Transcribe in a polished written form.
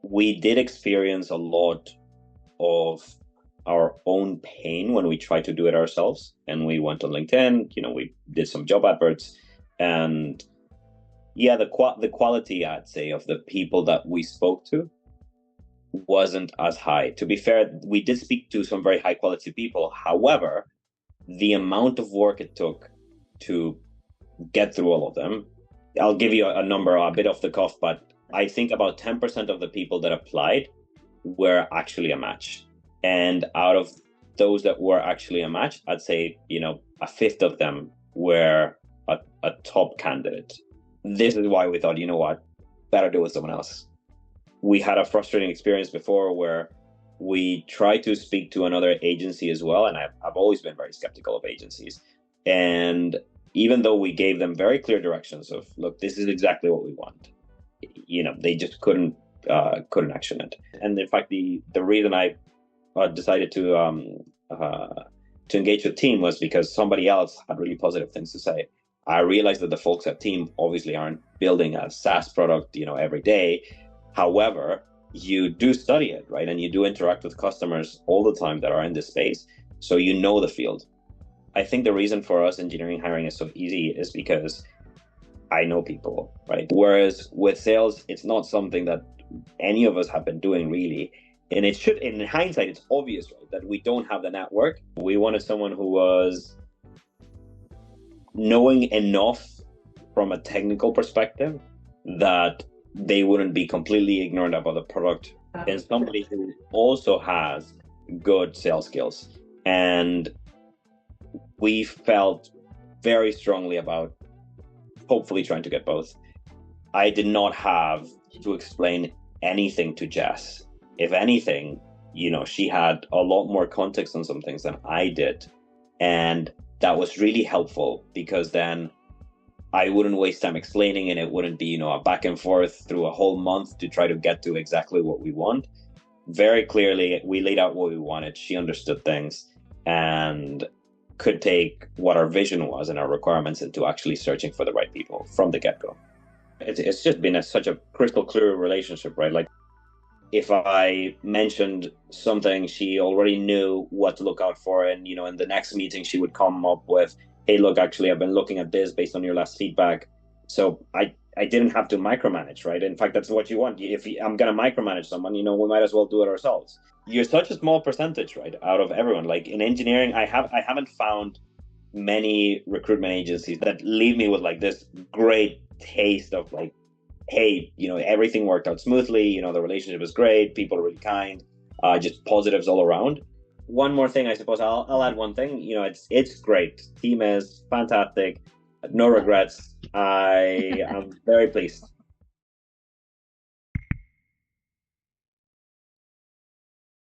we did experience a lot of our own pain when we tried to do it ourselves. And we went on LinkedIn, we did some job adverts, and yeah, the quality, I'd say, of the people that we spoke to wasn't as high. To be fair, we did speak to some very high quality people. However, the amount of work it took to get through all of them, I'll give you a number a bit off the cuff, but I think about 10% of the people that applied were actually a match. And out of those that were actually a match, I'd say, a fifth of them were a top candidate. This is why we thought, you know what, better do it with someone else. We had a frustrating experience before where we tried to speak to another agency as well. And I've always been very skeptical of agencies. And even though we gave them very clear directions of, look, this is exactly what we want, they just couldn't action it. And in fact, the reason I decided to engage with Teem was because somebody else had really positive things to say. I realized that the folks at Teem obviously aren't building a SaaS product, every day. However, you do study it, right? And you do interact with customers all the time that are in this space. So you know the field. I think the reason for us engineering hiring is so easy is because I know people, right? Whereas with sales, it's not something that any of us have been doing really. And it should, in hindsight, it's obvious, right, that we don't have the network. We wanted someone who was knowing enough from a technical perspective that they wouldn't be completely ignorant about the product, and somebody who also has good sales skills. And we felt very strongly about hopefully trying to get both. I did not have to explain anything to Jess. If anything, she had a lot more context on some things than I did. And that was really helpful because then I wouldn't waste time explaining, and it wouldn't be, a back and forth through a whole month to try to get to exactly what we want. Very clearly, we laid out what we wanted. She understood things and could take what our vision was and our requirements into actually searching for the right people from the get-go. It's just been such a crystal clear relationship, right? Like, if I mentioned something, she already knew what to look out for. And, in the next meeting, she would come up with, hey, look, actually, I've been looking at this based on your last feedback. So I didn't have to micromanage, right? In fact, that's what you want. If I'm going to micromanage someone, we might as well do it ourselves. You're such a small percentage, right, out of everyone. Like in engineering, I haven't found many recruitment agencies that leave me with like this great taste of like, hey, everything worked out smoothly. The relationship is great. People are really kind. Just positives all around. One more thing, I suppose I'll add one thing. It's great. Team is fantastic. No regrets. I am very pleased.